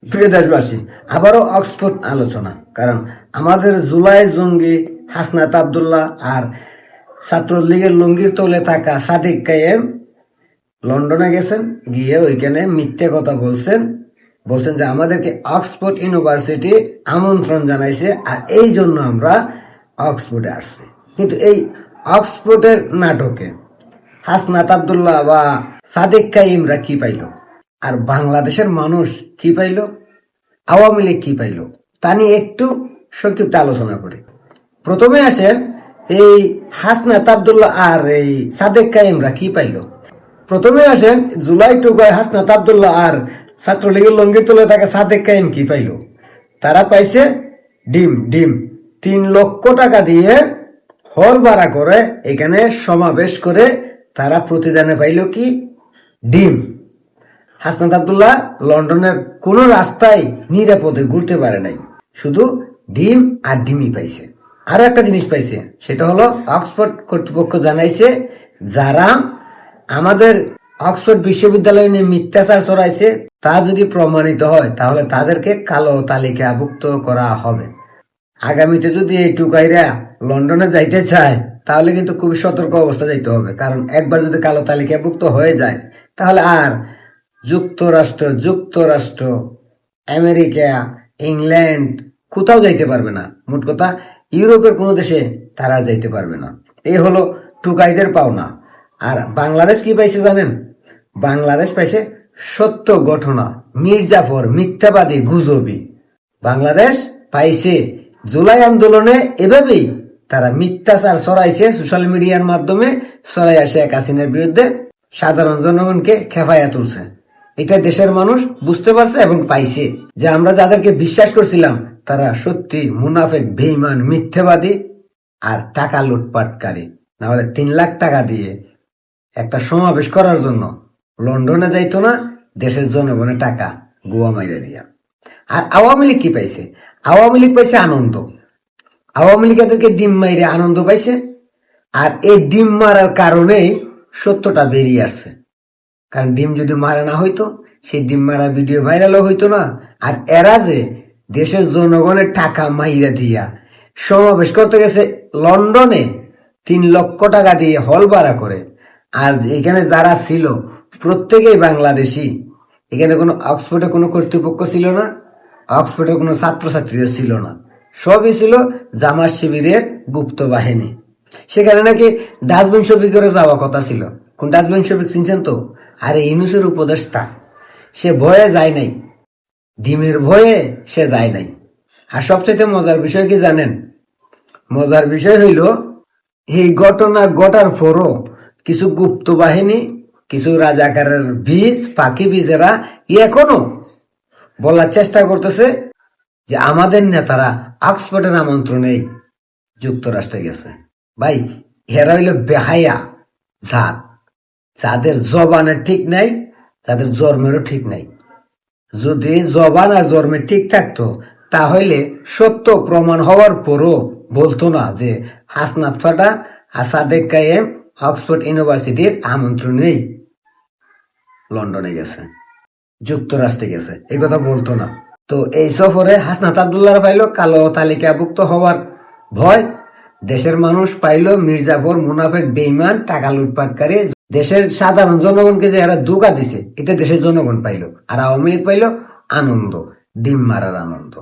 প্রিয় দেশবাসী, আবারও অক্সফোর্ড আলোচনা। কারণ আমাদের জুলাই জঙ্গি হাসনাত আব্দুল্লাহ আর ছাত্রলীগের লুঙ্গির তলে থাকা সাদিক কায়েম লন্ডনে গেছেন, গিয়ে ওইখানে মিথ্যে কথা বলছেন যে আমাদেরকে অক্সফোর্ড ইউনিভার্সিটি আমন্ত্রণ জানাইছে আর এই জন্য আমরা অক্সফোর্ডে আসছি। কিন্তু এই অক্সফোর্ডের নাটকে হাসনাত আব্দুল্লাহ বা সাদিক কাইমরা কি পাইল, আর বাংলাদেশের মানুষ কি পাইল, আওয়ামী লীগ কি পাইল, তা নিয়ে একটু সংক্ষিপ্ত আলোচনা করি। প্রথমে আসেন এই হাসনাত আব্দুল্লাহ আর এই সাদেক কাইমরা কি পাইল। প্রথমে আসেন জুলাই টুকায় হাসনাত আব্দুল্লাহ আর ছাত্রলীগের লঙ্গির তুলে থাকা সাদেক কাইম কি পাইল। তারা পাইছে ডিম 3 লক্ষ টাকা দিয়ে হল ভাড়া করে এখানে সমাবেশ করে তারা প্রতিদানে পাইল কি ডিম। হাসনাত আব্দুল্লাহ লন্ডনের কোন রাস্তায় নিরাপদে ঘুরতে পারে নাই, শুধু ডিম আর ডিমই পাইছে। আরো একটা জিনিস পাইছে, সেটা হলো অক্সফোর্ড কর্তৃপক্ষ জানাইছে যারা আমাদের অক্সফোর্ড বিশ্ববিদ্যালয় নিয়ে মিথ্যাচার ছড়াইছে তা যদি প্রমাণিত হয় তাহলে তাদেরকে কালো তালিকাভুক্ত করা হবে। আগামীতে যদি এই টুকাইরা লন্ডনে যাইতে চায় তাহলে কিন্তু খুবই সতর্ক অবস্থা যাইতে হবে, কারণ একবার যদি কালো তালিকাভুক্ত হয়ে যায় তাহলে আর যুক্তরাষ্ট্র আমেরিকা, ইংল্যান্ড কোথাও যাইতে পারবে না। মোট কথা ইউরোপের কোনো দেশে তারা যাইতে পারবে না। এই হলো টুকাইদের পাওনা। আর বাংলাদেশ কি পাইছে জানেন? বাংলাদেশ পাইছে সত্য ঘটনা, মির্জাফর মিথ্যাবাদী গুজবি। বাংলাদেশ পাইছে জুলাই আন্দোলনে এভাবেই তারা মিথ্যাচার ছড়াইছে, সোশ্যাল মিডিয়ার মাধ্যমে ছড়াইয়া শেখ হাসিনার বিরুদ্ধে সাধারণ জনগণকে খেপাইয়া তুলছে। এটা দেশের মানুষ বুঝতে পারছে এবং পাইছে যে আমরা যাদেরকে বিশ্বাস করছিলাম তারা সত্যি মুনাফেক, বেঈমান, মিথ্যাবাদী আর টাকা লুটপাটকারী। না হলে 3 লাখ টাকা দিয়ে একটা সমাবেশ করার জন্য লন্ডনে যাইতো না, দেশের জনগণের টাকা গোয়া মাইরা দিয়া। আর আওয়ামী লীগ কি পাইছে? আওয়ামী লীগ পাইছে আনন্দ। আওয়ামী লীগ এদেরকে ডিম মাইরে আনন্দ পাইছে, আর এই ডিম মারার কারণেই সত্যটা বেরিয়ে আসছে। কারণ ডিম যদি মারা না হইতো, সেই ডিম মারা ভিডিও ভাইরালও হইতো না। আর এরা যে দেশের জনগণের টাকা মাইরা দিয়া সমাবেশ করতে গেছে লন্ডনে 3 লক্ষ টাকা দিয়ে হল ভাড়া করে, আর এখানে যারা ছিল প্রত্যেকেই বাংলাদেশি। এখানে কোনো অক্সফোর্ডে কোনো কর্তৃপক্ষ ছিল না, অক্সফোর্ডে কোনো ছাত্রছাত্রীও ছিল না, সবই ছিল জামাত শিবিরের গুপ্ত বাহিনী। সেখানে নাকি ডাস্টবিন শফিকেরও যাওয়া কথা ছিল। কোন ডাস্টবিন শফিক চিনছেন তো? আরে ইউনূসের উপদেষ্টা, সে ভয়ে যায় নাই, ডিমের ভয়ে সে যায় নাই। আর সবচেয়ে মজার বিষয় কি জানেন? মজার বিষয় হইল এই ঘটনা ঘটার পরও কিছু গুপ্ত বাহিনী, কিছু রাজাকারের পাখি বীজেরা এখনো বলার চেষ্টা করতেছে যে আমাদের নেতারা অক্সফোর্ডের আমন্ত্রণেই যুক্তরাষ্ট্রে গেছে। ভাই, এরা হইল বেহায়া জাত, যাদের জবানের ঠিক নাই, যাদের জন্মেরও ঠিক নাই। যদি জবান আর জন্মে ঠিক থাকতো তাহলে সত্য প্রমাণ হওয়ার পরও বলতো না যে হাসনাত ফাটা আর সাদেক কায়েম অক্সফোর্ড ইউনিভার্সিটির আমন্ত্রণেই লন্ডনে গেছে, যুক্তরাষ্ট্রে গেছে, এই কথা বলতো না। তো এই সফরে হাসনাত আব্দুল্লাহ পাইল কালো তালিকাভুক্ত হওয়ার ভয়, দেশের মানুষ পাইল মির্জাফর, মুনাফেক, বেঈমান, টাকা লুটপাটকারী। দেশের সাধারণ জনগণকে যে এরা ধোঁকা দিছে এটা দেশের জনগণ পাইল, আর আওয়ামী লীগ পাইল আনন্দ, ডিম মারার আনন্দ।